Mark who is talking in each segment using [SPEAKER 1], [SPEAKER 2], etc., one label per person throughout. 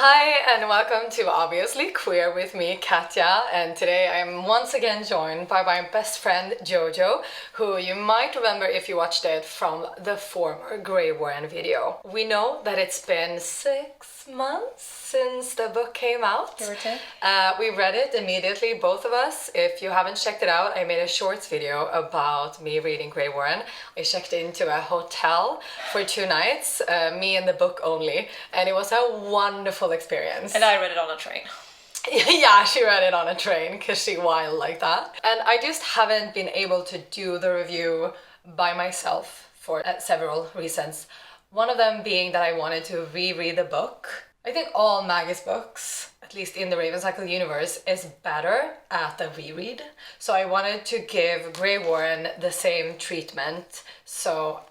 [SPEAKER 1] Hi and welcome to Obviously Queer with me, Katja, and today I'm once again joined by my best friend Jojjo, who you might remember if you watched it from the former Greywaren video. We know that it's been 6 months since the book came out.
[SPEAKER 2] Give or take.
[SPEAKER 1] We read it immediately, both of us. If you haven't checked it out, I made a shorts video about me reading Greywaren. I checked into a hotel for 2 nights, me and the book only, and it was a wonderful experience.
[SPEAKER 2] And I read it on a train.
[SPEAKER 1] Yeah, she read it on a train because she wild like that. And I just haven't been able to do the review by myself for several reasons. One of them being that I wanted to reread the book. I think all Maggie's books, at least in the Raven Cycle universe, is better at the reread. So I wanted to give Greywaren the same treatment.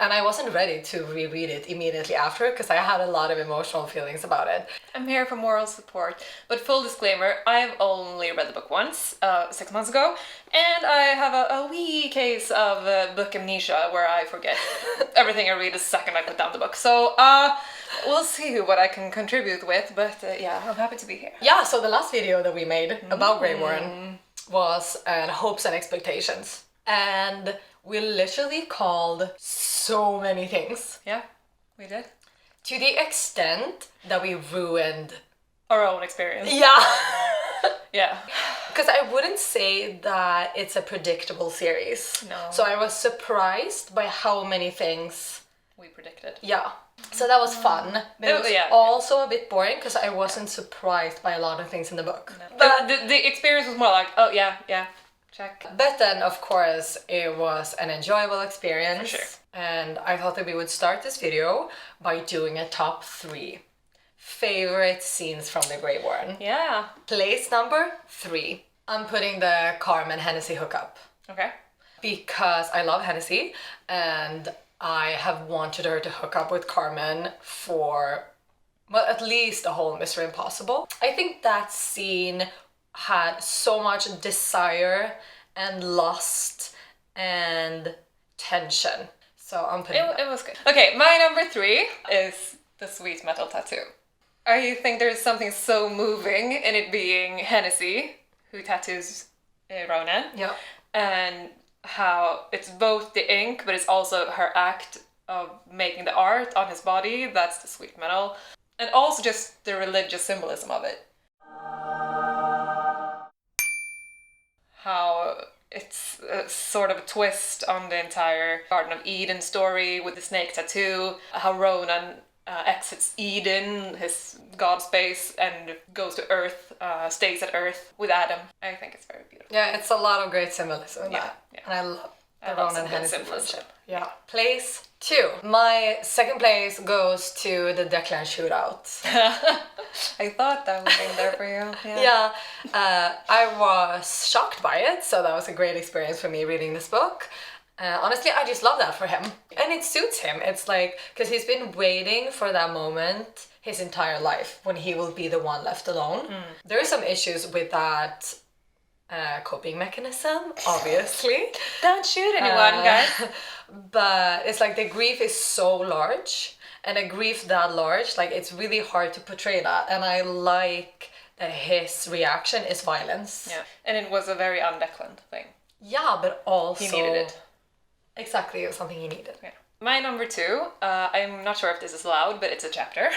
[SPEAKER 1] And I wasn't ready to reread it immediately after because I had a lot of emotional feelings about it.
[SPEAKER 2] I'm here for moral support, but full disclaimer, I've only read the book once, 6 months ago, and I have a wee case of book amnesia where I forget everything I read the second I put down the book. So, we'll see what I can contribute with, but yeah, I'm happy to be here.
[SPEAKER 1] Yeah, so the last video that we made about Greywaren was hopes and expectations. And we literally called so many things.
[SPEAKER 2] Yeah, we did.
[SPEAKER 1] To the extent that we ruined
[SPEAKER 2] our own experience.
[SPEAKER 1] Yeah.
[SPEAKER 2] Yeah.
[SPEAKER 1] Because I wouldn't say that it's a predictable series.
[SPEAKER 2] No.
[SPEAKER 1] So I was surprised by how many things
[SPEAKER 2] we predicted.
[SPEAKER 1] Yeah. So that was fun. But it was also a bit boring because I wasn't surprised by a lot of things in the book.
[SPEAKER 2] No. But the experience was more like, oh yeah, check.
[SPEAKER 1] But then, of course, it was an enjoyable experience.
[SPEAKER 2] For sure.
[SPEAKER 1] And I thought that we would start this video by doing a top 3 favorite scenes from the Greywaren.
[SPEAKER 2] Yeah.
[SPEAKER 1] Place number 3. I'm putting the Carmen Hennessy hookup.
[SPEAKER 2] Okay.
[SPEAKER 1] Because I love Hennessy and I have wanted her to hook up with Carmen for, well, at least the whole Mystery Impossible. I think that scene had so much desire and lust and tension. So I'm putting
[SPEAKER 2] it was good. Okay, my number 3 is the sweet metal tattoo. I think there's something so moving in it being Hennessy, who tattoos Ronan.
[SPEAKER 1] Yeah.
[SPEAKER 2] And how it's both the ink, but it's also her act of making the art on his body. That's the sweet metal. And also just the religious symbolism of it. How it's a sort of a twist on the entire Garden of Eden story with the snake tattoo. How Ronan exits Eden, his god space, and goes to Earth, stays at Earth with Adam. I think it's very beautiful.
[SPEAKER 1] Yeah, it's a lot of great symbolism in that.
[SPEAKER 2] Yeah.
[SPEAKER 1] And I love the
[SPEAKER 2] love
[SPEAKER 1] Ronan Hennessy
[SPEAKER 2] symbolism.
[SPEAKER 1] Yeah. Place 2. My second place goes to the Declan shootout.
[SPEAKER 2] I thought that would be there for you.
[SPEAKER 1] Yeah. I was shocked by it, so that was a great experience for me reading this book. Honestly, I just love that for him. And it suits him. It's like, because he's been waiting for that moment his entire life when he will be the one left alone. There are some issues with that coping mechanism, obviously.
[SPEAKER 2] Don't shoot anyone, guys.
[SPEAKER 1] But it's like the grief is so large, and a grief that large, like it's really hard to portray that. And I like that his reaction is violence.
[SPEAKER 2] Yeah, and it was a very un-Declan thing.
[SPEAKER 1] Yeah, but also...
[SPEAKER 2] He needed it.
[SPEAKER 1] Exactly, it was something he needed.
[SPEAKER 2] Yeah. My number 2, I'm not sure if this is allowed, but it's a chapter.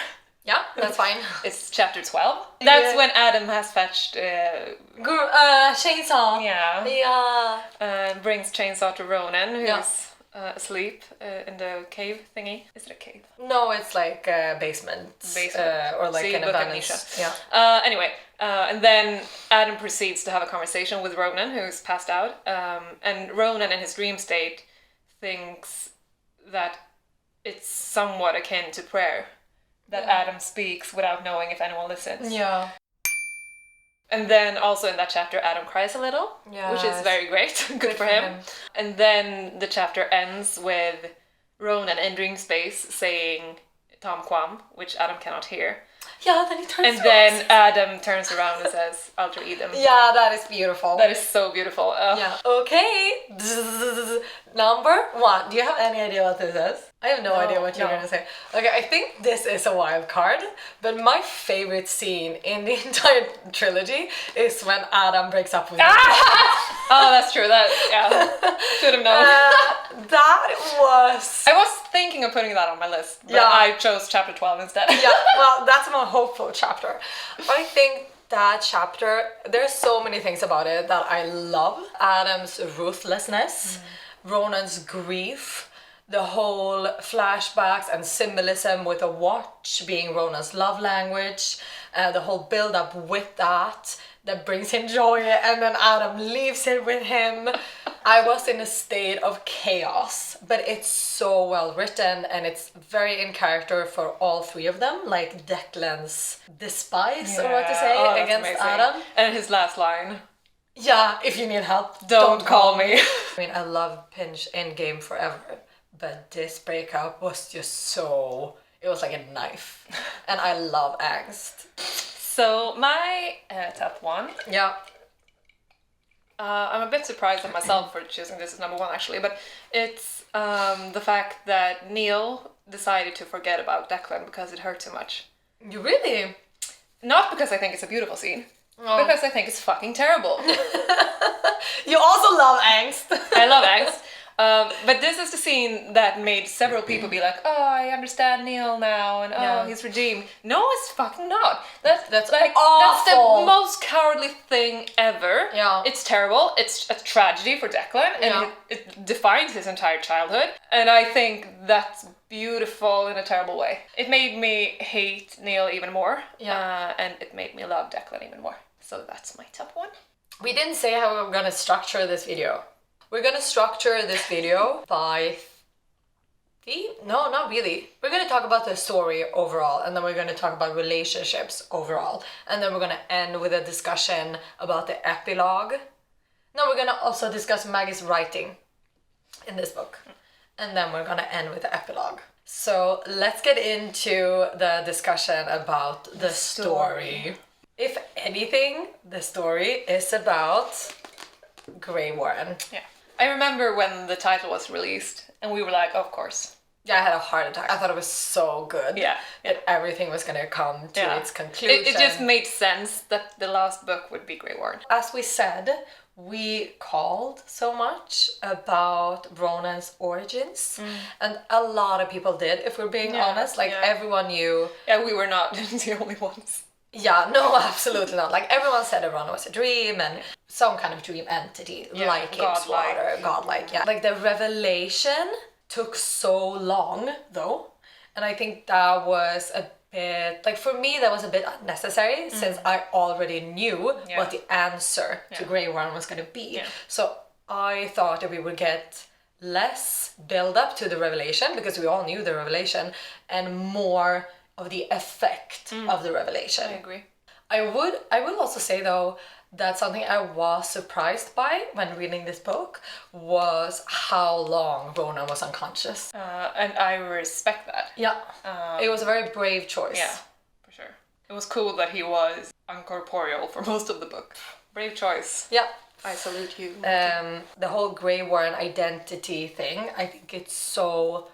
[SPEAKER 1] Yeah, that's fine.
[SPEAKER 2] It's chapter 12. That's when Adam has fetched...
[SPEAKER 1] chainsaw.
[SPEAKER 2] Yeah.
[SPEAKER 1] Yeah.
[SPEAKER 2] Brings chainsaw to Ronan, who's asleep in the cave thingy. Is it a cave?
[SPEAKER 1] No, it's like a basement. Or like an abandoned...
[SPEAKER 2] Yeah. Anyway, and then Adam proceeds to have a conversation with Ronan, who's passed out. And Ronan in his dream state thinks that it's somewhat akin to prayer. That Adam speaks without knowing if anyone listens.
[SPEAKER 1] Yeah.
[SPEAKER 2] And then also in that chapter, Adam cries a little, which is very great. Good for him. And then the chapter ends with Ronan in dream space saying Tom Quam, which Adam cannot hear.
[SPEAKER 1] Yeah, then he turns around.
[SPEAKER 2] And then Adam turns around and says, Alter Edom.
[SPEAKER 1] Yeah, that is beautiful.
[SPEAKER 2] That is so beautiful.
[SPEAKER 1] Yeah. Okay. Number 1. Do you have any idea what this is? I have no idea what you're
[SPEAKER 2] no.
[SPEAKER 1] gonna say. Okay, I think this is a wild card, but my favorite scene in the entire trilogy is when Adam breaks up with
[SPEAKER 2] Oh, that's true. That should have known.
[SPEAKER 1] That was...
[SPEAKER 2] I was thinking of putting that on my list, but
[SPEAKER 1] Yeah.
[SPEAKER 2] I chose chapter 12 instead.
[SPEAKER 1] Yeah, well, that's a more hopeful chapter. I think that chapter, there's so many things about it that I love. Adam's ruthlessness, Ronan's grief, the whole flashbacks and symbolism with a watch being Ronan's love language, the whole build up with that brings him joy, and then Adam leaves it with him. I was in a state of chaos, but it's so well written and it's very in character for all three of them, like Declan's despise, or what to say,
[SPEAKER 2] that's
[SPEAKER 1] against
[SPEAKER 2] amazing.
[SPEAKER 1] Adam.
[SPEAKER 2] And his last line,
[SPEAKER 1] Yeah, if you need help,
[SPEAKER 2] don't call me.
[SPEAKER 1] I mean, I love Pinch Endgame forever, but this breakup was just so... It was like a knife. And I love angst.
[SPEAKER 2] So my top one,
[SPEAKER 1] Yeah.
[SPEAKER 2] I'm a bit surprised at myself for choosing this as number one actually, but it's the fact that Neil decided to forget about Declan because it hurt too much.
[SPEAKER 1] You really?
[SPEAKER 2] Not because I think it's a beautiful scene,
[SPEAKER 1] Oh.
[SPEAKER 2] because I think it's fucking terrible.
[SPEAKER 1] You also love angst.
[SPEAKER 2] I love angst. But this is the scene that made several people be like, oh, I understand Neil now, and
[SPEAKER 1] Yeah.
[SPEAKER 2] he's redeemed. No, it's fucking not. That's
[SPEAKER 1] That's
[SPEAKER 2] like
[SPEAKER 1] awful.
[SPEAKER 2] that's the most cowardly thing ever.
[SPEAKER 1] Yeah.
[SPEAKER 2] It's terrible. It's a tragedy for Declan, and
[SPEAKER 1] Yeah.
[SPEAKER 2] it defines his entire childhood. And I think that's beautiful in a terrible way. It made me hate Neil even more.
[SPEAKER 1] Yeah.
[SPEAKER 2] And it made me love Declan even more. So that's my top one.
[SPEAKER 1] We didn't say how we're gonna structure this video. We're gonna structure this video by theme? No, not really. We're gonna talk about the story overall, and then we're gonna talk about relationships overall, and then we're gonna end with a discussion about the epilogue. No, we're gonna also discuss Maggie's writing in this book, and then we're gonna end with the epilogue. So let's get into the discussion about the story. If anything, the story is about Greywaren.
[SPEAKER 2] Yeah. I remember when the title was released, and we were like, of course.
[SPEAKER 1] Yeah, I had a heart attack. I thought it was so good.
[SPEAKER 2] Yeah.
[SPEAKER 1] That everything was gonna come to
[SPEAKER 2] Yeah.
[SPEAKER 1] its conclusion.
[SPEAKER 2] It just made sense that the last book would be Greywaren.
[SPEAKER 1] As we said, we called so much about Ronan's origins, and a lot of people did, if we're being
[SPEAKER 2] Yeah,
[SPEAKER 1] honest. Like,
[SPEAKER 2] yeah.
[SPEAKER 1] everyone knew.
[SPEAKER 2] Yeah, we were not the only ones.
[SPEAKER 1] Yeah, no, absolutely not. Like, everyone said that Ronan was a dream and some kind of dream entity,
[SPEAKER 2] Yeah,
[SPEAKER 1] like Cape's
[SPEAKER 2] godlike.
[SPEAKER 1] water, godlike, yeah. Like, the revelation took so long, though, and I think that was a bit, like, for me, that was a bit unnecessary, since I already knew
[SPEAKER 2] Yeah.
[SPEAKER 1] what the answer to
[SPEAKER 2] Yeah.
[SPEAKER 1] Greywaren was going to be.
[SPEAKER 2] Yeah.
[SPEAKER 1] So I thought that we would get less build up to the revelation, because we all knew the revelation, and more of the effect of the revelation.
[SPEAKER 2] I agree.
[SPEAKER 1] I will also say, though, that something I was surprised by when reading this book was how long Ronan was unconscious.
[SPEAKER 2] And I respect that.
[SPEAKER 1] Yeah, it was a very brave choice.
[SPEAKER 2] Yeah, for sure. It was cool that he was uncorporeal for most of the book. Brave choice.
[SPEAKER 1] Yeah.
[SPEAKER 2] I salute you.
[SPEAKER 1] The whole Greywaren identity thing, I think it's so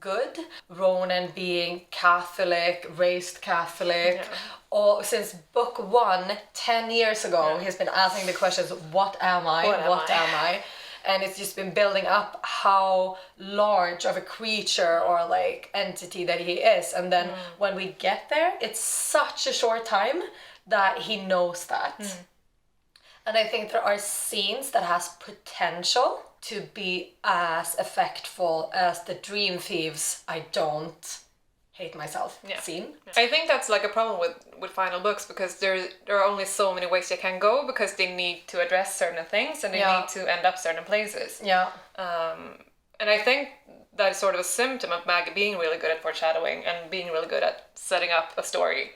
[SPEAKER 1] good. Ronan being Catholic, raised Catholic, or since book 1, 10 years ago, he's been asking the questions, what am I? What am I? And it's just been building up how large of a creature or like entity that he is. And then when we get there, it's such a short time that he knows that. And I think there are scenes that has potential to be as effectful as the Dream Thieves I don't hate myself scene.
[SPEAKER 2] I think that's like a problem with final books, because there are only so many ways they can go, because they need to address certain things and they need to end up certain places.
[SPEAKER 1] Yeah.
[SPEAKER 2] And I think that is sort of a symptom of Maggie being really good at foreshadowing and being really good at setting up a story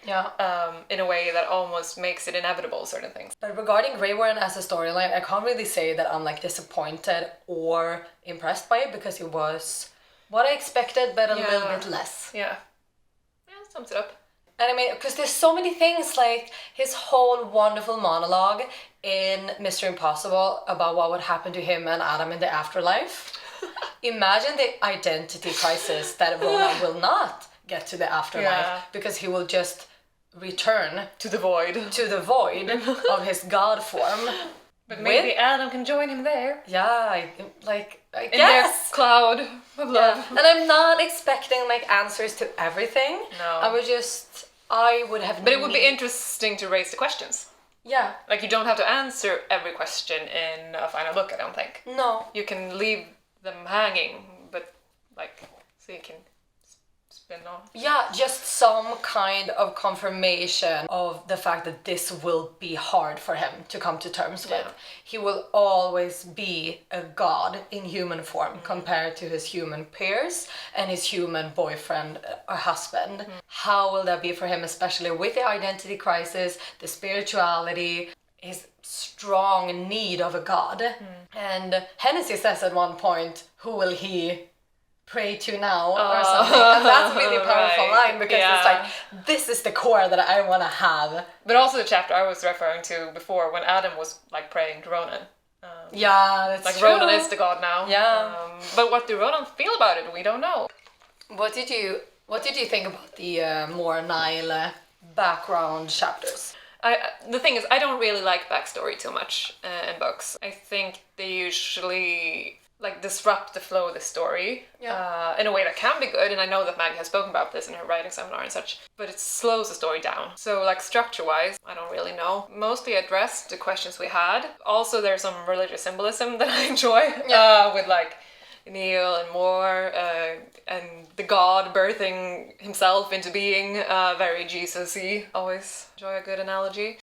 [SPEAKER 2] in a way that almost makes it inevitable, certain things.
[SPEAKER 1] But regarding Greywaren as a storyline, I can't really say that I'm like disappointed or impressed by it, because it was what I expected, but a little bit less.
[SPEAKER 2] Yeah, sums it up.
[SPEAKER 1] And I mean, because there's so many things, like his whole wonderful monologue in Mr. Impossible about what would happen to him and Adam in the afterlife. Imagine the identity crisis that Ronan will not get to the afterlife because he will just return
[SPEAKER 2] to the void
[SPEAKER 1] of his god form.
[SPEAKER 2] But maybe Adam can join him there.
[SPEAKER 1] Yeah, I
[SPEAKER 2] in
[SPEAKER 1] guess.
[SPEAKER 2] Their cloud of love.
[SPEAKER 1] And I'm not expecting like answers to everything.
[SPEAKER 2] No.
[SPEAKER 1] I would have.
[SPEAKER 2] But it would be interesting to raise the questions.
[SPEAKER 1] Yeah.
[SPEAKER 2] Like you don't have to answer every question in a final book, I don't think.
[SPEAKER 1] No.
[SPEAKER 2] You can leave them hanging, but like so you can spin off.
[SPEAKER 1] Yeah, just some kind of confirmation of the fact that this will be hard for him to come to terms with. He will always be a god in human form compared to his human peers and his human boyfriend or husband. How will that be for him, especially with the identity crisis, the spirituality, his strong need of a god? And Hennessy says at one point, who will he pray to now or something? And that's a really powerful line because it's like, this is the core that I want to have.
[SPEAKER 2] But also the chapter I was referring to before when Adam was like praying to Ronan.
[SPEAKER 1] That's
[SPEAKER 2] like
[SPEAKER 1] true.
[SPEAKER 2] Ronan is the god now.
[SPEAKER 1] Yeah.
[SPEAKER 2] But what do Ronan feel about it? We don't know.
[SPEAKER 1] What did you think about the more Nile background chapters?
[SPEAKER 2] The thing is, I don't really like backstory too much in books. I think they usually like disrupt the flow of the story in a way that can be good, and I know that Maggie has spoken about this in her writing seminar and such, but it slows the story down. So like structure-wise, I don't really know. Mostly addressed the questions we had. Also there's some religious symbolism that I enjoy with like Neil and Moore and the god birthing himself into being, very Jesus-y. Always enjoy a good analogy.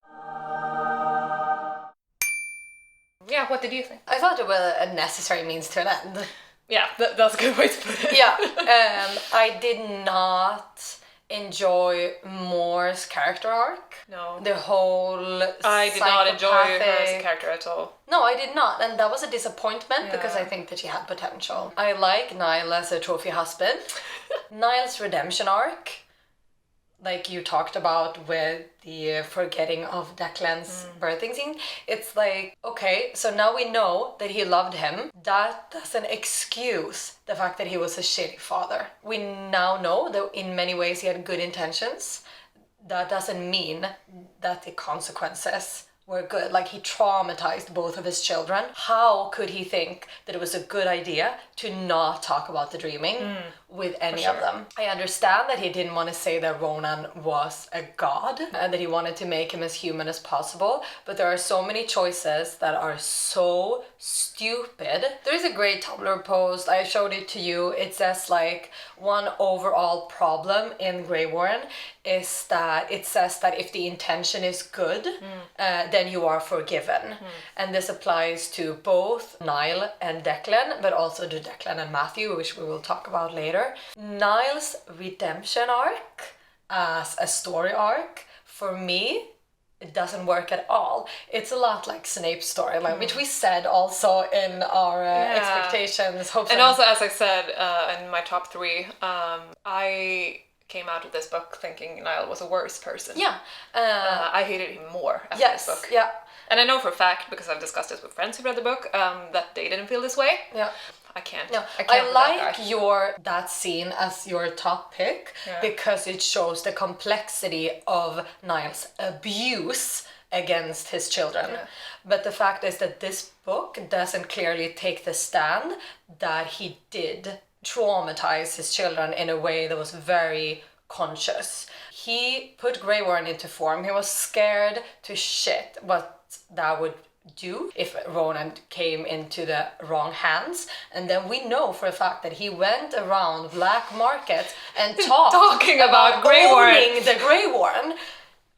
[SPEAKER 2] Yeah, what did you think?
[SPEAKER 1] I thought it was a necessary means to an end.
[SPEAKER 2] Yeah, that's a good way to put it.
[SPEAKER 1] Yeah, I did not enjoy Moore's character arc.
[SPEAKER 2] No.
[SPEAKER 1] The whole
[SPEAKER 2] I did not enjoy her as a character at all.
[SPEAKER 1] No, I did not, and that was a disappointment because I think that she had potential. I like Niall as a trophy husband. Niall's redemption arc, like you talked about with the forgetting of Declan's birthing scene, it's like, okay, so now we know that he loved him. That doesn't excuse the fact that he was a shitty father. We now know that in many ways he had good intentions. That doesn't mean that the consequences were good. Like, he traumatized both of his children. How could he think that it was a good idea to not talk about the dreaming with any of them? I understand that he didn't want to say that Ronan was a god and that he wanted to make him as human as possible, but there are so many choices that are so stupid. There is a great Tumblr post, I showed it to you. It says like, one overall problem in Greywaren is that it says that if the intention is good, then you are forgiven. And this applies to both Niall and Declan, but also to Declan and Matthew, which we will talk about later. Niall's redemption arc as a story arc, for me, it doesn't work at all. It's a lot like Snape's storyline, which we said also in our expectations, hopes,
[SPEAKER 2] and also, as I said in my top 3, I came out of this book thinking Niall was a worse person.
[SPEAKER 1] Yeah.
[SPEAKER 2] I hated him more after this book.
[SPEAKER 1] Yeah.
[SPEAKER 2] And I know for a fact, because I've discussed this with friends who read the book, that they didn't feel this way.
[SPEAKER 1] Yeah.
[SPEAKER 2] I can't.
[SPEAKER 1] No,
[SPEAKER 2] I
[SPEAKER 1] I like that scene as your top pick because it shows the complexity of Niall's abuse against his children. Yeah. But the fact is that this book doesn't clearly take the stand that he did traumatize his children in a way that was very conscious. He put Greywaren into form. He was scared to shit what that would do if Ronan came into the wrong hands, and then we know for a fact that he went around black market and talking about owning the Greywaren.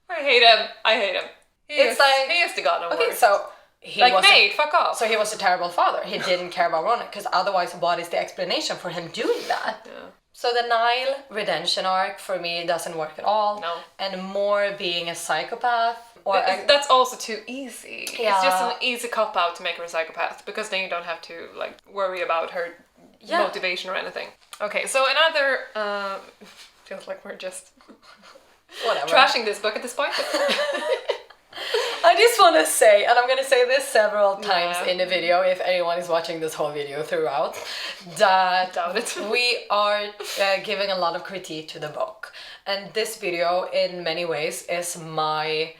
[SPEAKER 2] I hate him. He is the god of
[SPEAKER 1] okay,
[SPEAKER 2] words.
[SPEAKER 1] So he
[SPEAKER 2] like,
[SPEAKER 1] was
[SPEAKER 2] mate, fuck off.
[SPEAKER 1] So he was a terrible father. He didn't care about Ronan, because otherwise what is the explanation for him doing that? Yeah. So the Niall redemption arc for me doesn't work at all.
[SPEAKER 2] No.
[SPEAKER 1] And Moore being a psychopath.
[SPEAKER 2] That's also too easy.
[SPEAKER 1] Yeah.
[SPEAKER 2] It's just an easy cop-out to make her a psychopath, because then you don't have to like worry about her motivation or anything. Okay, so another feels like we're just
[SPEAKER 1] whatever
[SPEAKER 2] trashing this book at this point.
[SPEAKER 1] I just want to say, and I'm going to say this several times
[SPEAKER 2] Yeah.
[SPEAKER 1] in the video, if anyone is watching this whole video throughout, that
[SPEAKER 2] Doubt it.
[SPEAKER 1] we are giving a lot of critique to the book. And this video, in many ways, is my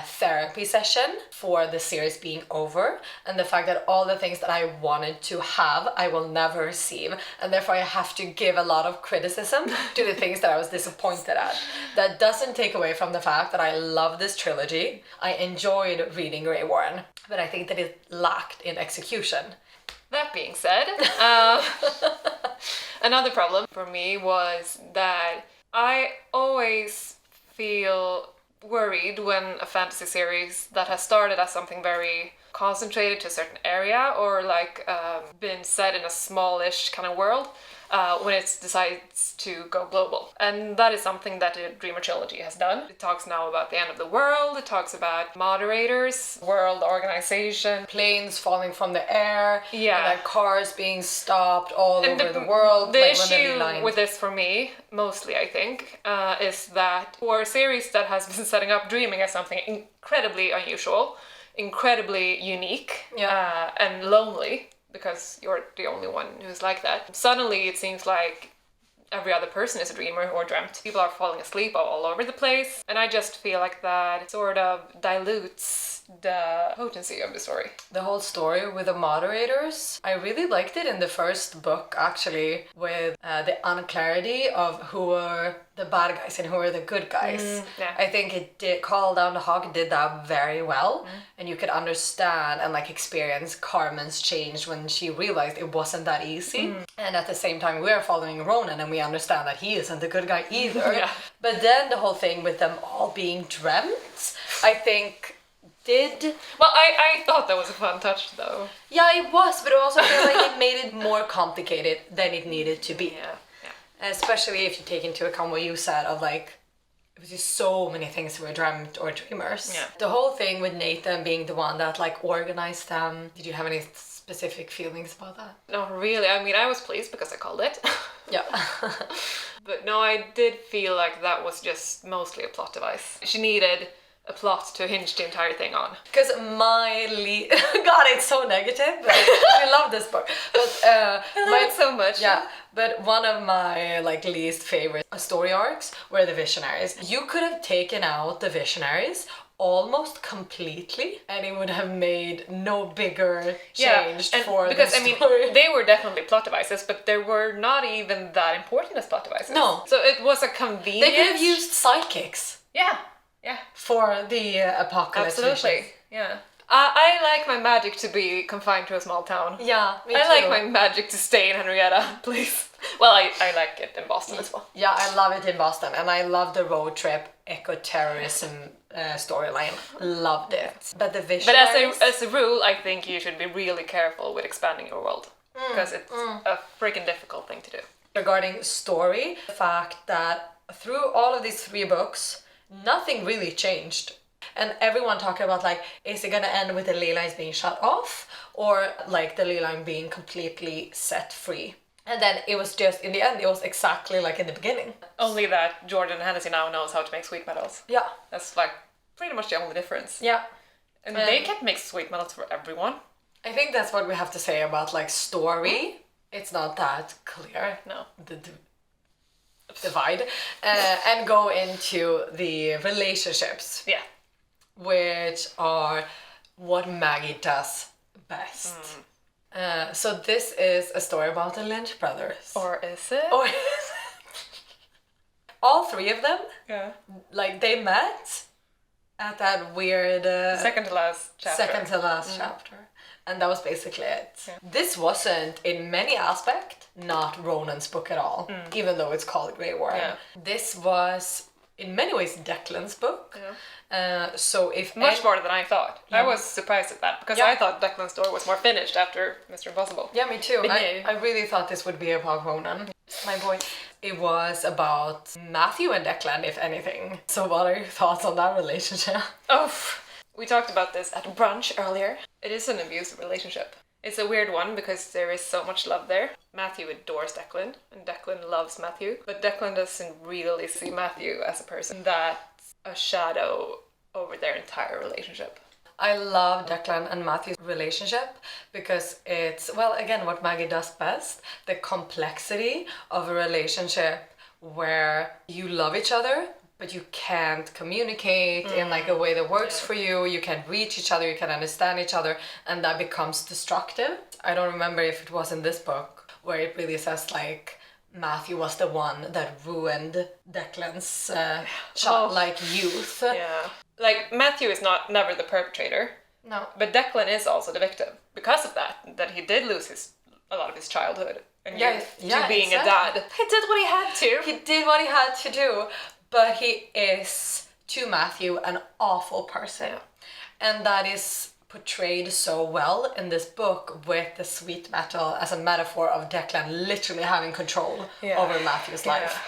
[SPEAKER 1] therapy session for the series being over, and the fact that all the things that I wanted to have, I will never receive, and therefore I have to give a lot of criticism to the things that I was disappointed at. That doesn't take away from the fact that I love this trilogy. I enjoyed reading Greywaren, but I think that it lacked in execution.
[SPEAKER 2] That being said, another problem for me was that I always feel worried when a fantasy series that has started as something very concentrated to a certain area or like been set in a smallish kind of world when it decides to go global. And that is something that the Dreamer trilogy has done. It talks now about the end of the world, it talks about moderators, world organization,
[SPEAKER 1] Planes falling from the air,
[SPEAKER 2] Yeah.
[SPEAKER 1] and like cars being stopped all
[SPEAKER 2] And
[SPEAKER 1] over the world.
[SPEAKER 2] The
[SPEAKER 1] like when they're
[SPEAKER 2] issue
[SPEAKER 1] relined.
[SPEAKER 2] with this for me, mostly I think, is that for a series that has been setting up dreaming as something incredibly unusual, incredibly unique, and lonely, because you're the only one who's like that, suddenly it seems like every other person is a dreamer or dreamt. People are falling asleep all over the place, and I just feel like that sort of dilutes the potency of the story.
[SPEAKER 1] The whole story with the moderators, I really liked it in the first book, actually, with the unclarity of who were the bad guys and who were the good guys.
[SPEAKER 2] Yeah.
[SPEAKER 1] I think it did, Call Down the Hawk did that very well, and you could understand and like experience Carmen's change when she realized it wasn't that easy. And at the same time, we're following Ronan and we understand that he isn't the good guy either.
[SPEAKER 2] Yeah.
[SPEAKER 1] But then the whole thing with them all being dreamt, I think did...
[SPEAKER 2] Well, I thought that was a fun touch, though.
[SPEAKER 1] Yeah, it was, but I also feel like it made it more complicated than it needed to be.
[SPEAKER 2] Yeah.
[SPEAKER 1] Especially if you take into account what you said of like, it was just so many things that were dreamt or dreamers.
[SPEAKER 2] Yeah.
[SPEAKER 1] The whole thing with Nathan being the one that like organized them, did you have any specific feelings about that?
[SPEAKER 2] Not really. I mean, I was pleased because I called it.
[SPEAKER 1] Yeah.
[SPEAKER 2] But no, I did feel like that was just mostly a plot device. She needed a plot to hinge the entire thing on.
[SPEAKER 1] Because my God, it's so negative, but I love this book. But
[SPEAKER 2] I love it so much.
[SPEAKER 1] Yeah, but one of my like least favorite story arcs were the Visionaries. You could have taken out the Visionaries almost completely, and it would have made no bigger change
[SPEAKER 2] and
[SPEAKER 1] for
[SPEAKER 2] because
[SPEAKER 1] the
[SPEAKER 2] I
[SPEAKER 1] story.
[SPEAKER 2] mean they were definitely plot devices, but they were not even that important as plot devices.
[SPEAKER 1] No.
[SPEAKER 2] So it was a convenience.
[SPEAKER 1] They could have used psychics
[SPEAKER 2] Yeah.
[SPEAKER 1] for the apocalypse.
[SPEAKER 2] Absolutely.
[SPEAKER 1] visions.
[SPEAKER 2] Yeah. I like my magic to be confined to a small town.
[SPEAKER 1] Yeah, me
[SPEAKER 2] I
[SPEAKER 1] too.
[SPEAKER 2] like my magic to stay in Henrietta, please. Well, I like it in Boston as well.
[SPEAKER 1] Yeah, I love it in Boston, and I love the road trip eco-terrorism storyline. Loved it. But the
[SPEAKER 2] But
[SPEAKER 1] Visionaries...
[SPEAKER 2] as a rule, I think you should be really careful with expanding your world. Because it's a freaking difficult thing to do.
[SPEAKER 1] Regarding story, the fact that through all of these 3 books, nothing really changed. And everyone talking about like, is it gonna end with the ley lines being shut off? Or like the ley line being completely set free? And then it was just, in the end, it was exactly like in the beginning.
[SPEAKER 2] Only that Jordan Hennessy now knows how to make sweet metals.
[SPEAKER 1] Yeah.
[SPEAKER 2] That's like pretty much the only difference.
[SPEAKER 1] Yeah.
[SPEAKER 2] And they can't make sweet metals for everyone.
[SPEAKER 1] I think that's what we have to say about like story. It's not that clear.
[SPEAKER 2] No.
[SPEAKER 1] The divide. And go into the relationships.
[SPEAKER 2] Yeah.
[SPEAKER 1] Which are what Maggie does best. So this is a story about the Lynch brothers.
[SPEAKER 2] Or is it?
[SPEAKER 1] Or all 3 of them,
[SPEAKER 2] Yeah.
[SPEAKER 1] like they met at that weird
[SPEAKER 2] Second to last chapter.
[SPEAKER 1] second to last chapter. And that was basically it. Yeah. This wasn't, in many aspects, not Ronan's book at all, even though it's called Greywaren.
[SPEAKER 2] Yeah.
[SPEAKER 1] This was, in many ways, Declan's book.
[SPEAKER 2] Yeah.
[SPEAKER 1] So if
[SPEAKER 2] Much more than I thought. I was surprised at that because
[SPEAKER 1] Yeah.
[SPEAKER 2] I thought Declan's story was more finished after Mr. Impossible.
[SPEAKER 1] Yeah, me too.
[SPEAKER 2] Yeah.
[SPEAKER 1] I really thought this would be about Ronan. My boy. It was about Matthew and Declan, if anything. So what are your thoughts on that relationship?
[SPEAKER 2] Oh, we talked about this at brunch earlier. It is an abusive relationship. It's a weird one because there is so much love there. Matthew adores Declan, and Declan loves Matthew. But Declan doesn't really see Matthew as a person. That's a shadow over their entire relationship.
[SPEAKER 1] I love Declan and Matthew's relationship because it's, well, again, what Maggie does best, the complexity of a relationship where you love each other, but you can't communicate in like a way that works for you. You can't reach each other, you can't understand each other, and that becomes destructive. I don't remember if it was in this book where it really says like Matthew was the one that ruined Declan's like youth.
[SPEAKER 2] Yeah. Like, Matthew is never the perpetrator.
[SPEAKER 1] No.
[SPEAKER 2] But Declan is also the victim because of that he did lose a lot of his childhood and to being a dad.
[SPEAKER 1] He did what he had to. He did what he had to do, but he is, to Matthew, an awful person.
[SPEAKER 2] Yeah.
[SPEAKER 1] And that is portrayed so well in this book with the sweet metal as a metaphor of Declan literally having control over Matthew's life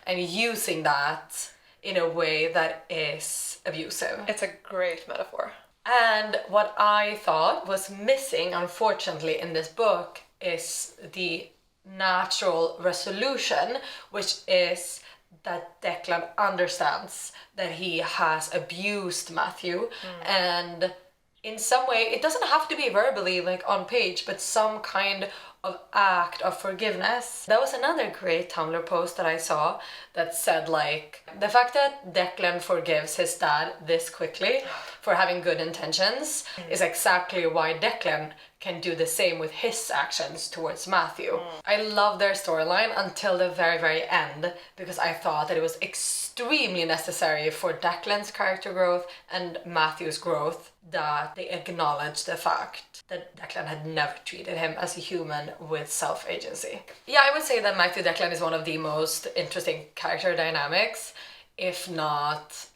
[SPEAKER 1] and using that in a way that is abusive.
[SPEAKER 2] It's a great metaphor.
[SPEAKER 1] And what I thought was missing, unfortunately, in this book is the natural resolution, which is that Declan understands that he has abused Matthew, and in some way, it doesn't have to be verbally, like on page, but some kind of act of forgiveness. That was another great Tumblr post that I saw that said like, the fact that Declan forgives his dad this quickly for having good intentions is exactly why Declan can do the same with his actions towards Matthew. I love their storyline until the very, very end, because I thought that it was extremely necessary for Declan's character growth and Matthew's growth that they acknowledge the fact that Declan had never treated him as a human with self-agency. Yeah, I would say that Matthew Declan is one of the most interesting character dynamics, if not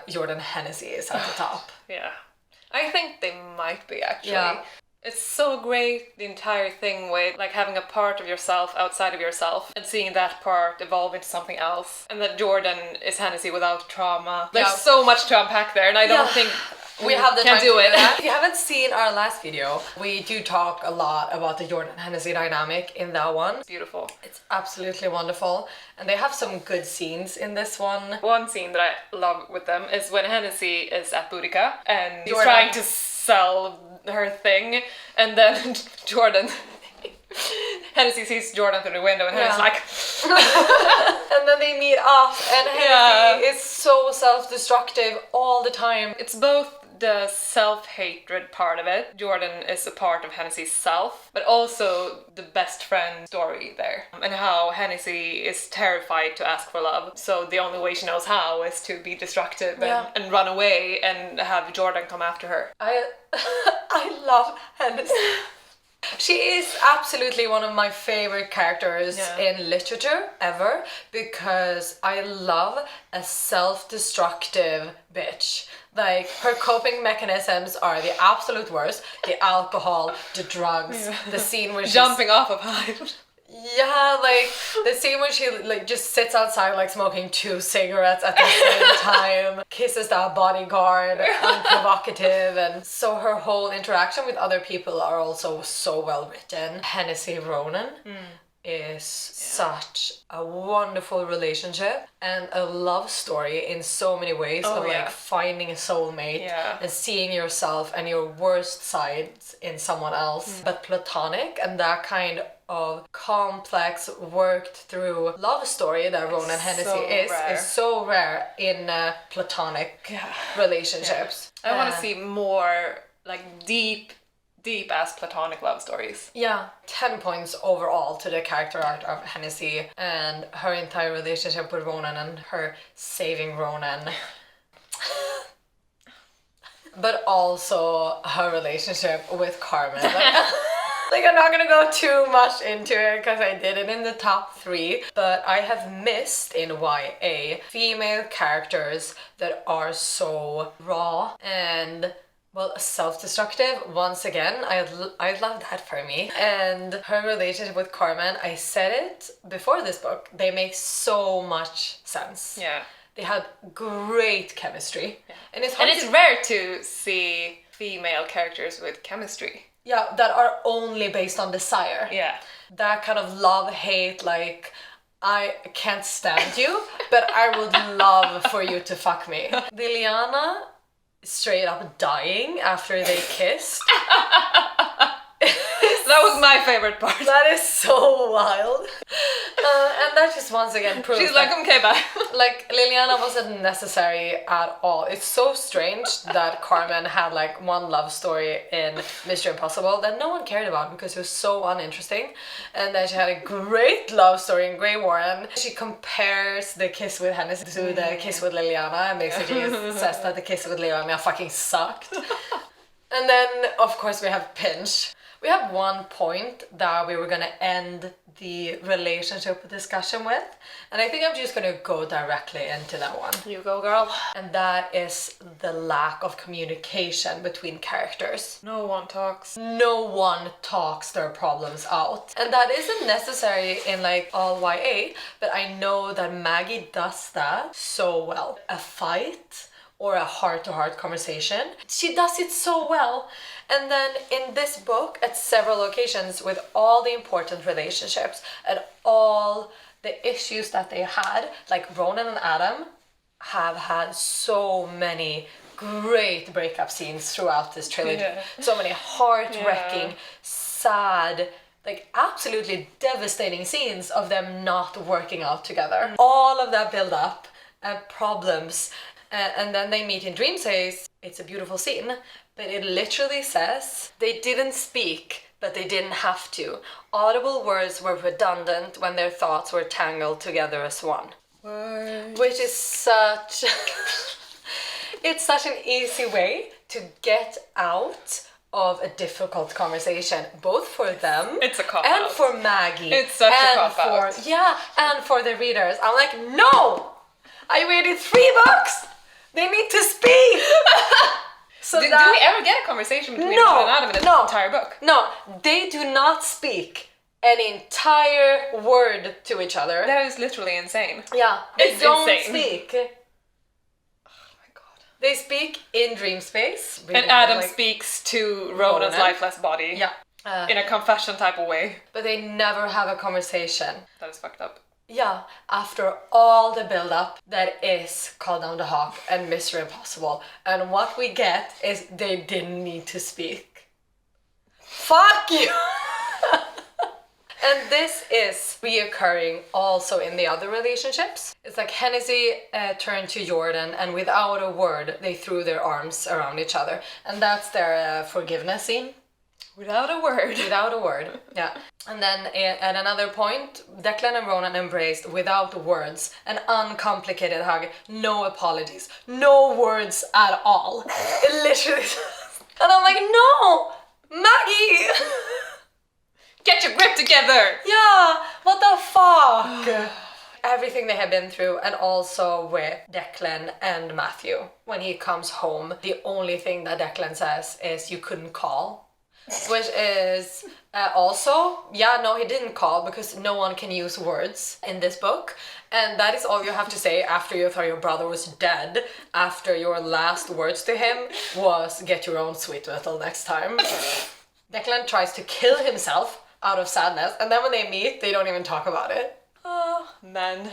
[SPEAKER 1] Jordan Hennessy is at the top.
[SPEAKER 2] Yeah. I think they might be, actually.
[SPEAKER 1] Yeah.
[SPEAKER 2] It's so great, the entire thing with like having a part of yourself outside of yourself and seeing that part evolve into something else. And that Jordan is Hennessy without trauma. There's so much to unpack there, and I don't think
[SPEAKER 1] we have the time
[SPEAKER 2] to do it.
[SPEAKER 1] If you haven't seen our last video, we do talk a lot about the Jordan Hennessy dynamic in that one.
[SPEAKER 2] It's beautiful.
[SPEAKER 1] It's absolutely wonderful. And they have some good scenes in this one.
[SPEAKER 2] One scene that I love with them is when Hennessy is at Boudica and he's
[SPEAKER 1] Jordan.
[SPEAKER 2] trying to sell her thing, and then Jordan Hennessy sees Jordan through the window and Hennessy's like
[SPEAKER 1] and then they meet up and Hennessy is so self-destructive all the time.
[SPEAKER 2] It's both the self-hatred part of it. Jordan is a part of Hennessy's self, but also the best friend story there, and how Hennessy is terrified to ask for love, so the only way she knows how is to be destructive and run away and have Jordan come after her.
[SPEAKER 1] I love Hennessy. She is absolutely one of my favorite characters in literature ever, because I love a self-destructive bitch. Like, her coping mechanisms are the absolute worst. The alcohol, the drugs, the scene where she's
[SPEAKER 2] jumping off of height.
[SPEAKER 1] Yeah, like the scene when she like just sits outside like smoking 2 cigarettes at the same time, kisses that bodyguard, unprovocative, and so her whole interaction with other people are also so well written. Hennessy Ronan is such a wonderful relationship and a love story in so many ways of like finding a soulmate and seeing yourself and your worst sides in someone else, but platonic, and that kind of complex, worked through love story that Ronan Hennessy is so rare in platonic relationships.
[SPEAKER 2] I want to see more like deep ass platonic love stories.
[SPEAKER 1] Yeah, 10 points overall to the character art of Hennessy and her entire relationship with Ronan and her saving Ronan. But also her relationship with Carmen. Like, I'm not gonna go too much into it because I did it in the top 3, but I have missed in YA female characters that are so raw and, well, self-destructive. Once again, I love that for me. And her relationship with Carmen, I said it before this book, they make so much sense.
[SPEAKER 2] Yeah.
[SPEAKER 1] They had great chemistry. Yeah. And it's
[SPEAKER 2] rare to see female characters with chemistry.
[SPEAKER 1] Yeah, that are only based on desire.
[SPEAKER 2] Yeah.
[SPEAKER 1] That kind of love-hate, like, I can't stand you, but I would love for you to fuck me. Liliana straight up dying after they kissed.
[SPEAKER 2] That was my favorite part.
[SPEAKER 1] That is so wild. And that just once again proves
[SPEAKER 2] She's like, okay, bye.
[SPEAKER 1] like, Liliana wasn't necessary at all. It's so strange that Carmen had like one love story in Mr. Impossible that no one cared about because it was so uninteresting. And then she had a great love story in Greywaren. She compares the kiss with Hennessy to the kiss with Liliana and basically says that the kiss with Liliana fucking sucked. And then, of course, we have Pinch. We have one point that we were going to end the relationship discussion with, and I think I'm just going to go directly into that one.
[SPEAKER 2] You go, girl.
[SPEAKER 1] And that is the lack of communication between characters.
[SPEAKER 2] No one talks.
[SPEAKER 1] No one talks their problems out. And that isn't necessary in like all YA, but I know that Maggie does that so well. A fight or a heart-to-heart conversation, she does it so well. And then in this book, at several occasions, with all the important relationships and all the issues that they had, like Ronan and Adam have had so many great breakup scenes throughout this trilogy.
[SPEAKER 2] Yeah.
[SPEAKER 1] So many heart-wrecking, sad, like absolutely devastating scenes of them not working out together. All of that build up and problems. And then they meet in Dreamspace. It's a beautiful scene, but it literally says they didn't speak, but they didn't have to. Audible words were redundant when their thoughts were tangled together as one.
[SPEAKER 2] Words.
[SPEAKER 1] Which is such... it's such an easy way to get out of a difficult conversation, both for them
[SPEAKER 2] It's a cop
[SPEAKER 1] and
[SPEAKER 2] out.
[SPEAKER 1] for Maggie.
[SPEAKER 2] It's such a cop
[SPEAKER 1] for,
[SPEAKER 2] out.
[SPEAKER 1] yeah, and for the readers. I'm like, no! I read 3 books! They need to speak! So
[SPEAKER 2] Do we ever get a conversation between Ronan and Adam in this entire book?
[SPEAKER 1] No, they do not speak an entire word to each other.
[SPEAKER 2] That is literally insane.
[SPEAKER 1] Yeah, they
[SPEAKER 2] It's
[SPEAKER 1] don't
[SPEAKER 2] insane.
[SPEAKER 1] speak.
[SPEAKER 2] Oh my god.
[SPEAKER 1] They speak in Dreamspace.
[SPEAKER 2] And Adam speaks to Ronan's
[SPEAKER 1] Ronan.
[SPEAKER 2] lifeless body.
[SPEAKER 1] Yeah.
[SPEAKER 2] In a confession type of way.
[SPEAKER 1] But they never have a conversation.
[SPEAKER 2] That is fucked up.
[SPEAKER 1] Yeah, after all the build-up that is Call Down the Hawk and Mr. Impossible. And what we get is they didn't need to speak. Fuck you! And this is reoccurring also in the other relationships. It's like Hennessy turned to Jordan and without a word they threw their arms around each other. And that's their forgiveness scene.
[SPEAKER 2] Without a word.
[SPEAKER 1] Without a word, yeah. And then at another point, Declan and Ronan embraced without words, an uncomplicated hug, no apologies, no words at all. It literally and I'm like, no! Maggie!
[SPEAKER 2] Get your grip together!
[SPEAKER 1] Yeah, what the fuck? Everything they have been through, and also with Declan and Matthew. When he comes home, the only thing that Declan says is, you couldn't call. Which is also, yeah, no, he didn't call because no one can use words in this book. And that is all you have to say after you thought your brother was dead. After your last words to him was, get your own sweet little next time. Declan tries to kill himself out of sadness. And then when they meet, they don't even talk about it.
[SPEAKER 2] Oh, men.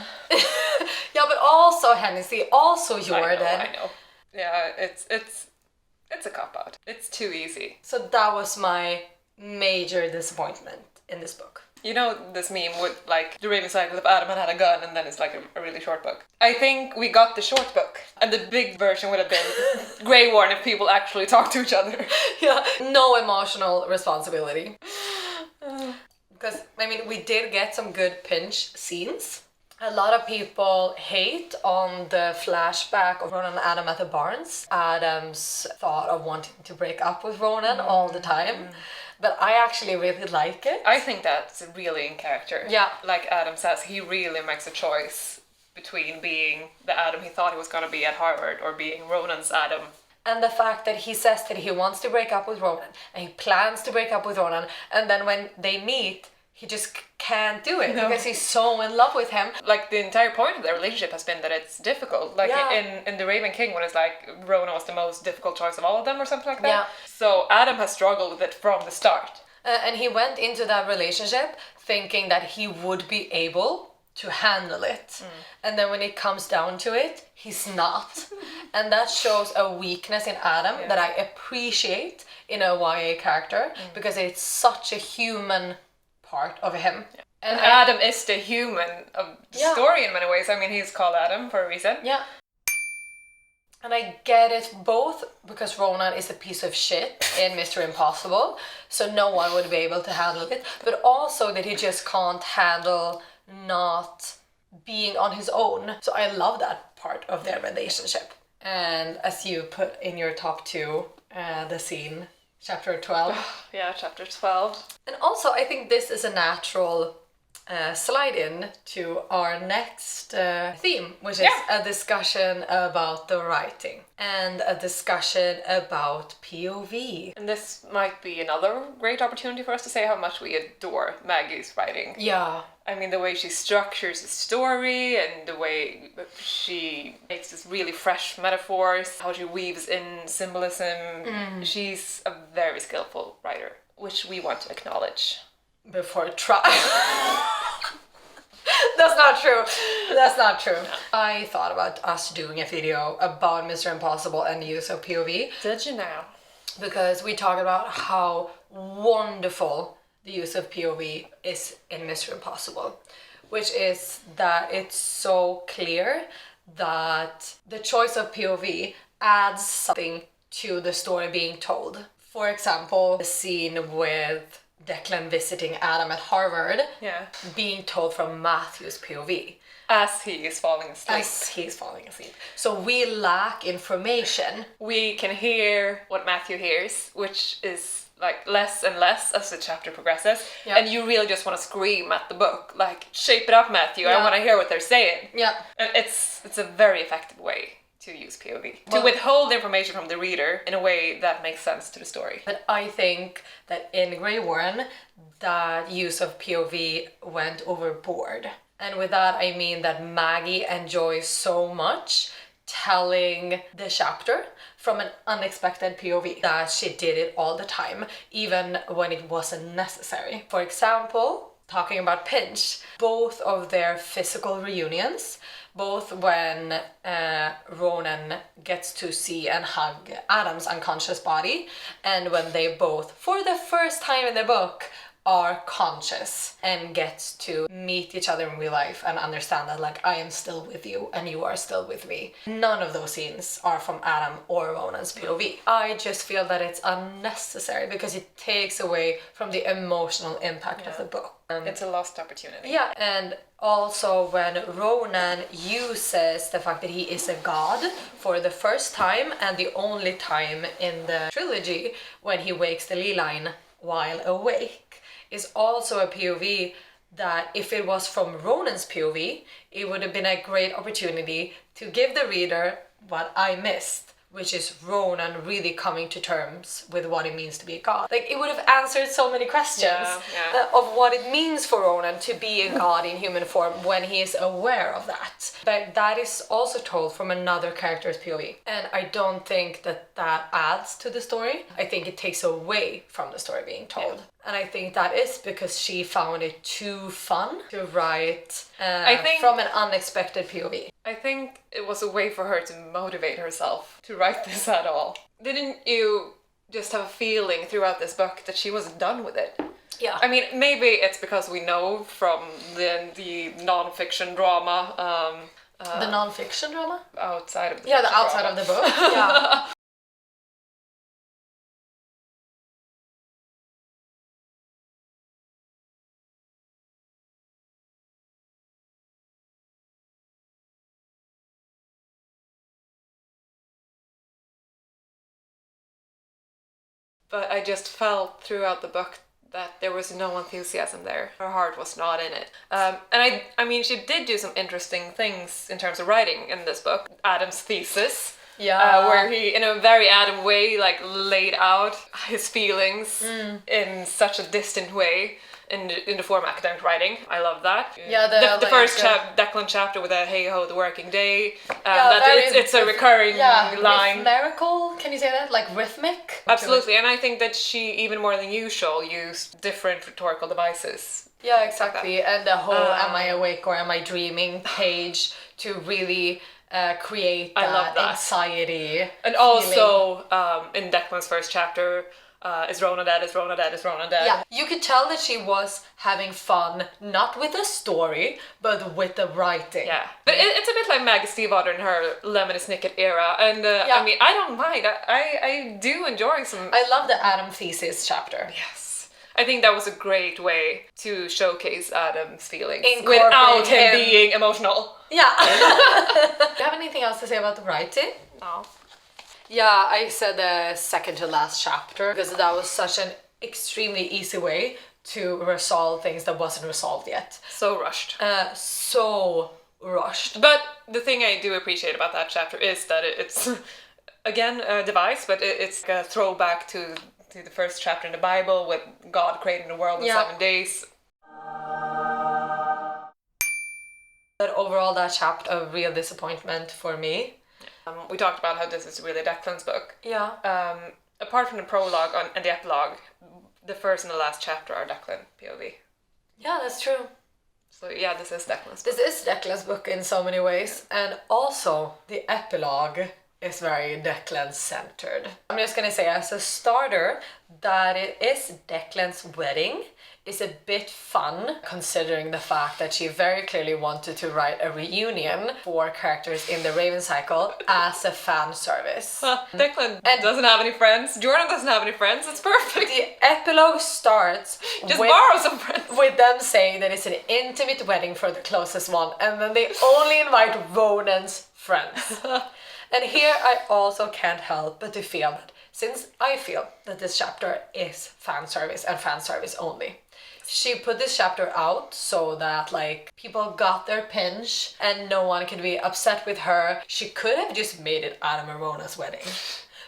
[SPEAKER 1] Yeah, but also Hennessy, also Jordan.
[SPEAKER 2] I know. Yeah, it's a cop-out. It's too easy.
[SPEAKER 1] So that was my major disappointment in this book.
[SPEAKER 2] You know this meme with like the Raven cycle of Adam had a gun and then it's like a really short book. I think we got the short book and the big version would have been Greywaren if people actually talk to each other.
[SPEAKER 1] Yeah, no emotional responsibility. Because, I mean, we did get some good Pinch scenes. A lot of people hate on the flashback of Ronan and Adam at the Barns. Adam's thought of wanting to break up with Ronan all the time. But I actually really like it.
[SPEAKER 2] I think that's really in character.
[SPEAKER 1] Yeah.
[SPEAKER 2] Like Adam says, he really makes a choice between being the Adam he thought he was going to be at Harvard or being Ronan's Adam.
[SPEAKER 1] And the fact that he says that he wants to break up with Ronan and he plans to break up with Ronan, and then when they meet, he just can't do it because he's so in love with him.
[SPEAKER 2] Like the entire point of their relationship has been that it's difficult. Like in The Raven King, when it's like Ronan was the most difficult choice of all of them or something like that.
[SPEAKER 1] Yeah.
[SPEAKER 2] So Adam has struggled with it from the start.
[SPEAKER 1] And he went into that relationship thinking that he would be able to handle it. And then when it comes down to it, he's not. And that shows a weakness in Adam that I appreciate in a YA character because it's such a human part of him.
[SPEAKER 2] And Adam is the human of the story in many ways. I mean, he's called Adam for a reason.
[SPEAKER 1] Yeah. And I get it both because Ronan is a piece of shit in Mr. Impossible, so no one would be able to handle it, but also that he just can't handle not being on his own. So I love that part of their relationship. And as you put in your top 2, the scene, chapter 12.
[SPEAKER 2] Yeah, chapter 12.
[SPEAKER 1] And also I think this is a natural slide in to our next theme, which is a discussion about the writing and a discussion about POV.
[SPEAKER 2] And this might be another great opportunity for us to say how much we adore Maggie's writing.
[SPEAKER 1] Yeah.
[SPEAKER 2] I mean, the way she structures the story and the way she makes this really fresh metaphors, how she weaves in symbolism. She's a very skillful writer, which we want to acknowledge.
[SPEAKER 1] Before try. That's not true. That's not true. No. I thought about us doing a video about Mr. Impossible and the use of POV.
[SPEAKER 2] Did you now?
[SPEAKER 1] Because we talked about how wonderful the use of POV is in Mr. Impossible, which is that it's so clear that the choice of POV adds something to the story being told. For example, the scene with Declan visiting Adam at Harvard, being told from Matthew's POV.
[SPEAKER 2] As he is falling asleep.
[SPEAKER 1] So we lack information.
[SPEAKER 2] We can hear what Matthew hears, which is like less and less as the chapter progresses. Yeah. And you really just want to scream at the book, like, shape it up, Matthew. I want to hear what they're saying.
[SPEAKER 1] Yeah.
[SPEAKER 2] And it's a very effective way to use POV. To withhold information from the reader in a way that makes sense to the story.
[SPEAKER 1] But I think that in Greywaren, that use of POV went overboard. And with that, I mean that Maggie enjoys so much telling the chapter from an unexpected POV that she did it all the time, even when it wasn't necessary. For example, talking about Pinch, both of their physical reunions, both when Ronan gets to see and hug Adam's unconscious body, and when they both, for the first time in the book, are conscious and get to meet each other in real life and understand that, like, I am still with you and you are still with me. None of those scenes are from Adam or Ronan's POV. I just feel that it's unnecessary because it takes away from the emotional impact of the book.
[SPEAKER 2] It's a lost opportunity.
[SPEAKER 1] Yeah, and also when Ronan uses the fact that he is a god for the first time and the only time in the trilogy when he wakes the Leeline while awake, is also a POV that if it was from Ronan's POV, it would have been a great opportunity to give the reader what I missed, which is Ronan really coming to terms with what it means to be a god. Like, it would have answered so many questions of what it means for Ronan to be a god in human form when he is aware of that. But that is also told from another character's POV. And I don't think that that adds to the story. I think it takes away from the story being told. Yeah. And I think that is because she found it too fun to write from an unexpected POV.
[SPEAKER 2] I think it was a way for her to motivate herself to write this at all. Didn't you just have a feeling throughout this book that she wasn't done with it?
[SPEAKER 1] Yeah.
[SPEAKER 2] I mean, maybe it's because we know from the non-fiction drama.
[SPEAKER 1] The non-fiction drama?
[SPEAKER 2] Outside of the
[SPEAKER 1] the outside of the book. Yeah.
[SPEAKER 2] But I just felt throughout the book that there was no enthusiasm there. Her heart was not in it. And I mean, she did do some interesting things in terms of writing in this book. Adam's thesis, where he, in a very Adam way, like, laid out his feelings in such a distant way. in the form of academic writing. I love that.
[SPEAKER 1] Yeah,
[SPEAKER 2] the first Declan chapter with a hey ho the working day. It's a recurring line.
[SPEAKER 1] Rhythmical, can you say that? Like rhythmic?
[SPEAKER 2] Absolutely, and I think that she, even more than usual, used different rhetorical devices.
[SPEAKER 1] Yeah, exactly. Like and the whole am I awake or am I dreaming page to really create that anxiety.
[SPEAKER 2] And also, in Declan's first chapter, is Rona dead, is Rona dead, is Rona dead?
[SPEAKER 1] Yeah, you could tell that she was having fun, not with the story, but with the writing.
[SPEAKER 2] Yeah, but it's a bit like Maggie Stiefvater in her Lemony Snicket era, and I mean, I don't mind. I do enjoy some...
[SPEAKER 1] I love the Adam thesis chapter.
[SPEAKER 2] Yes. I think that was a great way to showcase Adam's feelings without him being emotional.
[SPEAKER 1] Yeah. Do you have anything else to say about the writing?
[SPEAKER 2] No.
[SPEAKER 1] Yeah, I said the second to last chapter because that was such an extremely easy way to resolve things that wasn't resolved yet.
[SPEAKER 2] So rushed.
[SPEAKER 1] So rushed.
[SPEAKER 2] But the thing I do appreciate about that chapter is that it's, again, a device, but it's a throwback to the first chapter in the Bible with God creating the world in 7 days.
[SPEAKER 1] But overall, that chapter, a real disappointment for me.
[SPEAKER 2] We talked about how this is really Declan's book.
[SPEAKER 1] Yeah.
[SPEAKER 2] Apart from the prologue and the epilogue, the first and the last chapter are Declan POV.
[SPEAKER 1] Yeah, that's true.
[SPEAKER 2] So yeah, this is Declan's book.
[SPEAKER 1] This is Declan's book in so many ways. And also, the epilogue is very Declan-centered. I'm just gonna say as a starter that it is Declan's wedding. Is a bit fun considering the fact that she very clearly wanted to write a reunion for characters in the Raven Cycle as a fan service.
[SPEAKER 2] Declan doesn't have any friends. Jordan doesn't have any friends. It's perfect.
[SPEAKER 1] The epilogue starts
[SPEAKER 2] borrow some friends.
[SPEAKER 1] With them saying that it's an intimate wedding for the closest one, and then they only invite Ronan's friends. And here I also can't help but to feel that since I feel that this chapter is fan service and fan service only. She put this chapter out so that like people got their pinch and no one could be upset with her. She could have just made it Adam and Rona's wedding.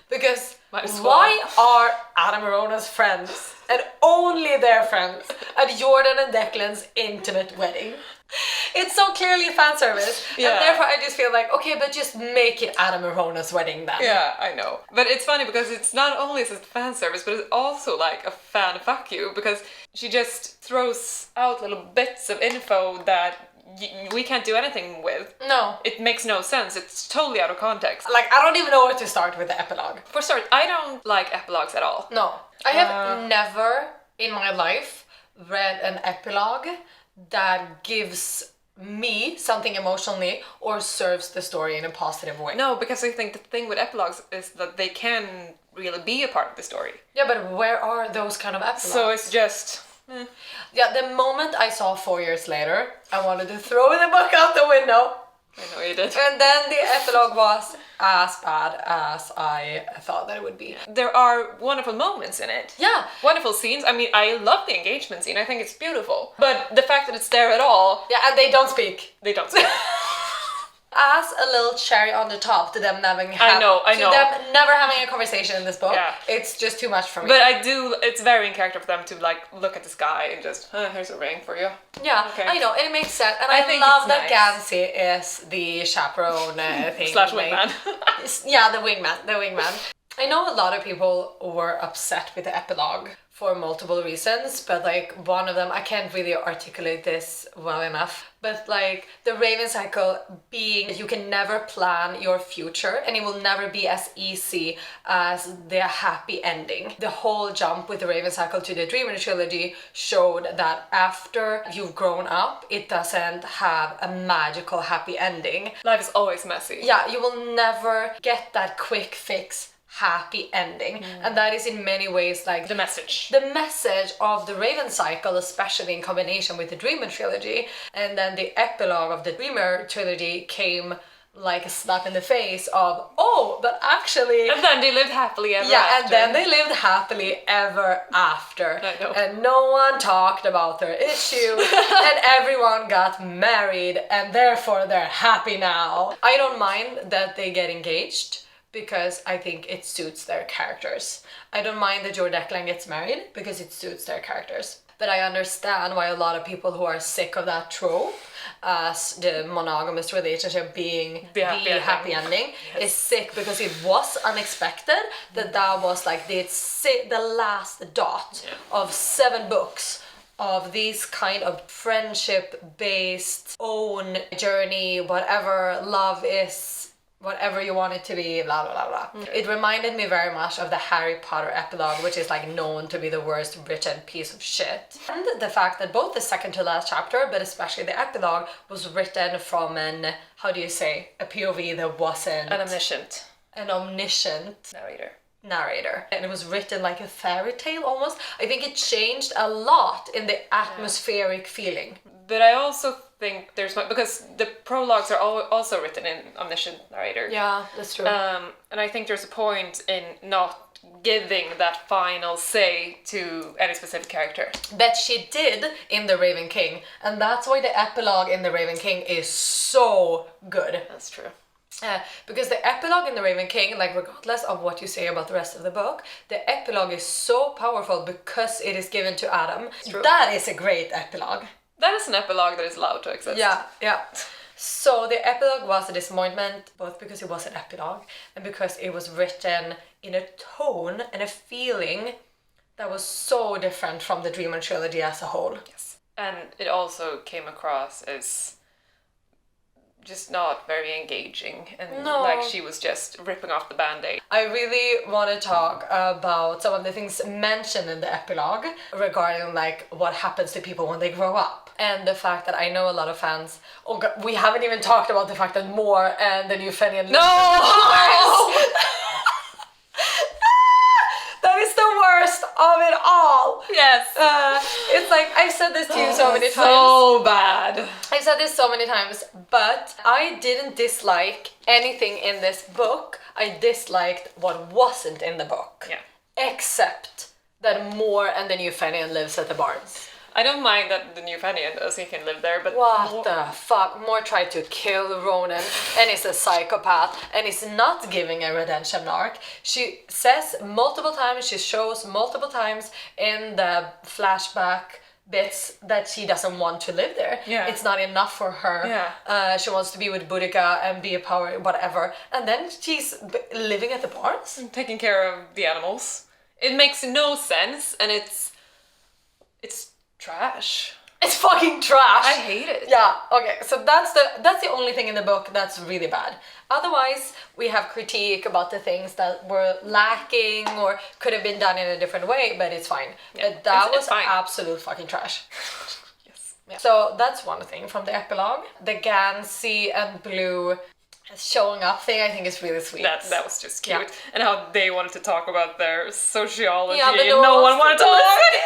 [SPEAKER 1] Because why are Adam and Rona's friends and only their friends at Jordan and Declan's intimate wedding? It's so clearly fan service, and therefore I just feel like, okay, but just make it Adam and Rona's wedding then.
[SPEAKER 2] Yeah, I know. But it's funny because it's not only is it fan service, but it's also like a fan fuck you, because she just throws out little bits of info that we can't do anything with.
[SPEAKER 1] No.
[SPEAKER 2] It makes no sense. It's totally out of context.
[SPEAKER 1] Like, I don't even know where to start with the epilogue.
[SPEAKER 2] For start, I don't like epilogues at all.
[SPEAKER 1] No. I have never in my life read an epilogue that gives me something emotionally or serves the story in a positive way.
[SPEAKER 2] No, because I think the thing with epilogues is that they can really be a part of the story.
[SPEAKER 1] Yeah, but where are those kind of epilogues?
[SPEAKER 2] So it's just...
[SPEAKER 1] Yeah, the moment I saw 4 years later, I wanted to throw the book out the window.
[SPEAKER 2] I know you did.
[SPEAKER 1] And then the epilogue was as bad as I thought that it would be.
[SPEAKER 2] There are wonderful moments in it.
[SPEAKER 1] Yeah.
[SPEAKER 2] Wonderful scenes. I mean, I love the engagement scene. I think it's beautiful. But the fact that it's there at all...
[SPEAKER 1] Yeah, and they don't speak.
[SPEAKER 2] They don't speak.
[SPEAKER 1] As a little cherry on the top to them never having a conversation in this book. Yeah. It's just too much for me.
[SPEAKER 2] But I do, it's very in character for them to like look at the sky and just, here's a ring for you.
[SPEAKER 1] Yeah, okay. I know, it makes sense. And I love that Gansey is the chaperone thing.
[SPEAKER 2] Slash wingman.
[SPEAKER 1] Yeah, the wingman. I know a lot of people were upset with the epilogue for multiple reasons, but like one of them, I can't really articulate this well enough, but like the Raven Cycle being you can never plan your future and it will never be as easy as the happy ending. The whole jump with the Raven Cycle to the Dreamer trilogy showed that after you've grown up, it doesn't have a magical happy ending.
[SPEAKER 2] Life is always messy.
[SPEAKER 1] Yeah, you will never get that quick fix happy ending, and that is in many ways like
[SPEAKER 2] the message
[SPEAKER 1] of the Raven Cycle, especially in combination with the Dreamer trilogy. And then the epilogue of the Dreamer trilogy came like a slap in the face of, oh, but actually...
[SPEAKER 2] And then they lived happily ever after.
[SPEAKER 1] Yeah, and then they lived happily ever after.
[SPEAKER 2] I know.
[SPEAKER 1] And no one talked about their issue, and everyone got married, and therefore they're happy now. I don't mind that they get engaged, because I think it suits their characters. I don't mind that Jordan Declan gets married because it suits their characters. But I understand why a lot of people who are sick of that trope, as the monogamous relationship being the happy ending, is sick because it was unexpected that was like the last dot of 7 books of these kind of friendship-based own journey, whatever love is, whatever you want it to be, blah, blah, blah, blah. It reminded me very much of the Harry Potter epilogue, which is like known to be the worst written piece of shit. And the fact that both the second to last chapter, but especially the epilogue, was written from an, how do you say, a POV that wasn't... An omniscient narrator. And it was written like a fairy tale almost. I think it changed a lot in the atmospheric feeling.
[SPEAKER 2] But I also think there's one, because the prologues are also written in omniscient narrator.
[SPEAKER 1] Yeah, that's true.
[SPEAKER 2] And I think there's a point in not giving that final say to any specific character.
[SPEAKER 1] But she did in The Raven King, and that's why the epilogue in The Raven King is so good.
[SPEAKER 2] That's true.
[SPEAKER 1] Because the epilogue in The Raven King, like regardless of what you say about the rest of the book, the epilogue is so powerful because it is given to Adam. That is a great epilogue.
[SPEAKER 2] That is an epilogue that is allowed to exist.
[SPEAKER 1] Yeah. So the epilogue was a disappointment, both because it was an epilogue and because it was written in a tone and a feeling that was so different from the Dreamer trilogy as a whole.
[SPEAKER 2] Yes. And it also came across as just not very engaging, and like she was just ripping off the band-aid.
[SPEAKER 1] I really want to talk about some of the things mentioned in the epilogue regarding like what happens to people when they grow up, and the fact that I know a lot of fans. Oh God, we haven't even talked about the fact that Moore and the new Fenian. That is the worst of it all.
[SPEAKER 2] Yes.
[SPEAKER 1] It's like, I've said this to you so many times.
[SPEAKER 2] So bad.
[SPEAKER 1] I've said this so many times, but I didn't dislike anything in this book. I disliked what wasn't in the book.
[SPEAKER 2] Yeah.
[SPEAKER 1] Except that Moore and the new Fenian lives at the barns.
[SPEAKER 2] I don't mind that the new Fenian does, he can live there, but...
[SPEAKER 1] What the fuck? Moore tried to kill Ronan, and is a psychopath, and is not giving a redemption arc. She says multiple times, she shows multiple times in the flashback bits that she doesn't want to live there.
[SPEAKER 2] Yeah.
[SPEAKER 1] It's not enough for her.
[SPEAKER 2] Yeah.
[SPEAKER 1] She wants to be with Boudica and be a power, whatever. And then she's living at the barns?
[SPEAKER 2] Taking care of the animals. It makes no sense, and it's trash.
[SPEAKER 1] It's fucking trash.
[SPEAKER 2] I hate it.
[SPEAKER 1] Yeah, okay, so that's the only thing in the book that's really bad. Otherwise, we have critique about the things that were lacking or could have been done in a different way, but it's fine.
[SPEAKER 2] Yeah,
[SPEAKER 1] but that was
[SPEAKER 2] fine.
[SPEAKER 1] Absolute fucking trash.
[SPEAKER 2] Yes.
[SPEAKER 1] Yeah. So that's one thing from the epilogue. The Gansey and Blue showing up thing I think is really sweet.
[SPEAKER 2] That was just cute. Yeah. And how they wanted to talk about their sociology
[SPEAKER 1] but
[SPEAKER 2] and no one wanted to listen.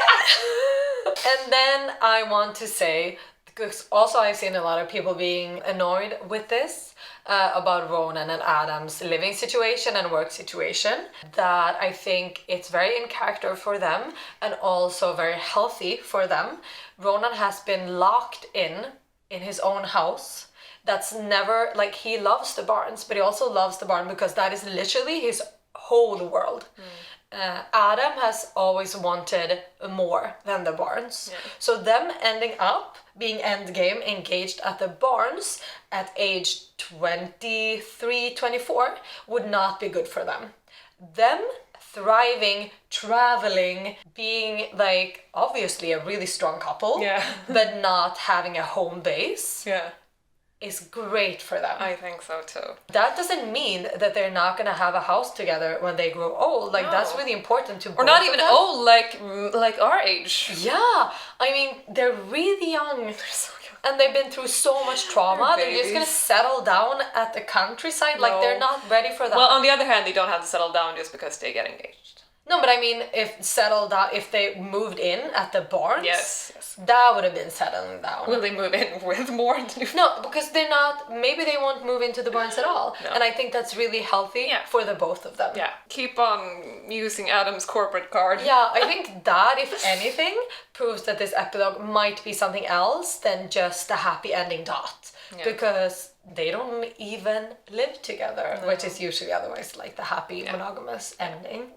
[SPEAKER 1] And then I want to say, because also I've seen a lot of people being annoyed with this, about Ronan and Adam's living situation and work situation, that I think it's very in character for them and also very healthy for them. Ronan has been locked in his own house. That's never, like, he loves the barns, but he also loves the barn because that is literally his whole world. Adam has always wanted more than the barns. Yeah. So them ending up being endgame engaged at the barns at age 23, 24 would not be good for them. Them thriving, traveling, being like obviously a really strong couple, but not having a home base. Is great for them.
[SPEAKER 2] I think so too.
[SPEAKER 1] That doesn't mean that they're not gonna have a house together when they grow old. Like that's really important to.
[SPEAKER 2] Or not even old, like our age.
[SPEAKER 1] Yeah, I mean they're really young. They're so young, and they've been through so much trauma. They're just gonna settle down at the countryside. Like they're not ready for that.
[SPEAKER 2] Well, on the other hand, they don't have to settle down just because they get engaged.
[SPEAKER 1] No, but I mean, if they moved in at the barns,
[SPEAKER 2] yes,
[SPEAKER 1] that would have been settling down.
[SPEAKER 2] Will they move in with more?
[SPEAKER 1] No, because they're not. Maybe they won't move into the barns at all, and I think that's really healthy for the both of them.
[SPEAKER 2] Yeah, keep on using Adam's corporate card.
[SPEAKER 1] Yeah, I think that, if anything, proves that this epilogue might be something else than just a happy ending dot, because they don't even live together, which is usually otherwise like the happy monogamous ending.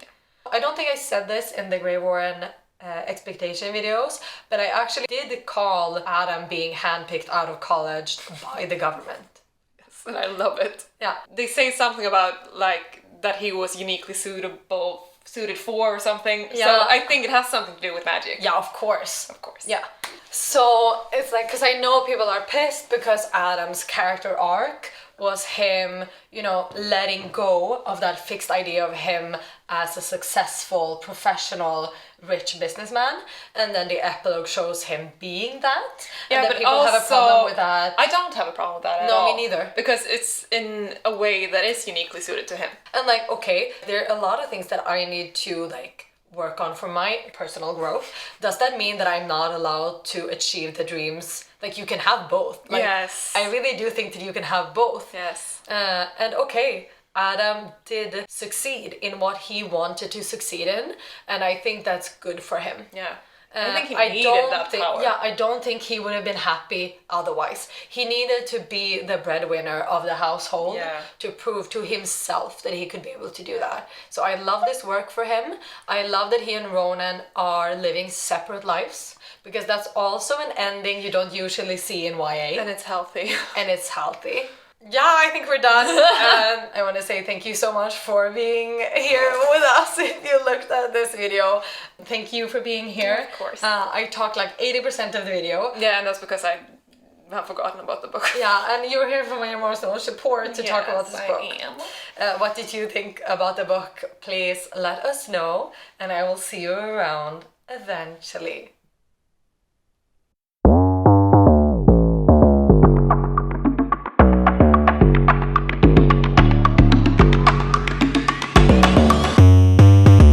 [SPEAKER 1] I don't think I said this in the Greywaren expectation videos, but I actually did call Adam being handpicked out of college by the government.
[SPEAKER 2] Yes, and I love it.
[SPEAKER 1] Yeah.
[SPEAKER 2] They say something about like that he was uniquely suited for or something.
[SPEAKER 1] Yeah.
[SPEAKER 2] So I think it has something to do with magic.
[SPEAKER 1] Yeah, of course.
[SPEAKER 2] Of course.
[SPEAKER 1] Yeah. So it's like, because I know people are pissed because Adam's character arc was him, you know, letting go of that fixed idea of him as a successful, professional, rich businessman, and then the epilogue shows him being that.
[SPEAKER 2] Yeah,
[SPEAKER 1] and that
[SPEAKER 2] but
[SPEAKER 1] people
[SPEAKER 2] also,
[SPEAKER 1] have a problem with that.
[SPEAKER 2] I don't have a problem with that at
[SPEAKER 1] No,
[SPEAKER 2] all.
[SPEAKER 1] me neither.
[SPEAKER 2] Because it's in a way that is uniquely suited to him.
[SPEAKER 1] And like, okay, there are a lot of things that I need to like work on for my personal growth. Does that mean that I'm not allowed to achieve the dreams? Like, you can have both. Like,
[SPEAKER 2] yes.
[SPEAKER 1] I really do think that you can have both.
[SPEAKER 2] Yes.
[SPEAKER 1] And okay, Adam did succeed in what he wanted to succeed in, and I think that's good for him.
[SPEAKER 2] Yeah. I think he needed that power.
[SPEAKER 1] Yeah, I don't think he would have been happy otherwise. He needed to be the breadwinner of the household to prove to himself that he could be able to do that. So I love this work for him. I love that he and Ronan are living separate lives, because that's also an ending you don't usually see in YA.
[SPEAKER 2] And it's healthy.
[SPEAKER 1] And it's healthy. Yeah, I think we're done. And I want to say thank you so much for being here with us. If you looked at this video, thank you for being here.
[SPEAKER 2] Of course.
[SPEAKER 1] I talked like 80% of the video.
[SPEAKER 2] Yeah, and that's because I have forgotten about the book.
[SPEAKER 1] Yeah, and you're here for my emotional support to talk about this book.
[SPEAKER 2] I am.
[SPEAKER 1] What did you think about the book? Please let us know, and I will see you around eventually.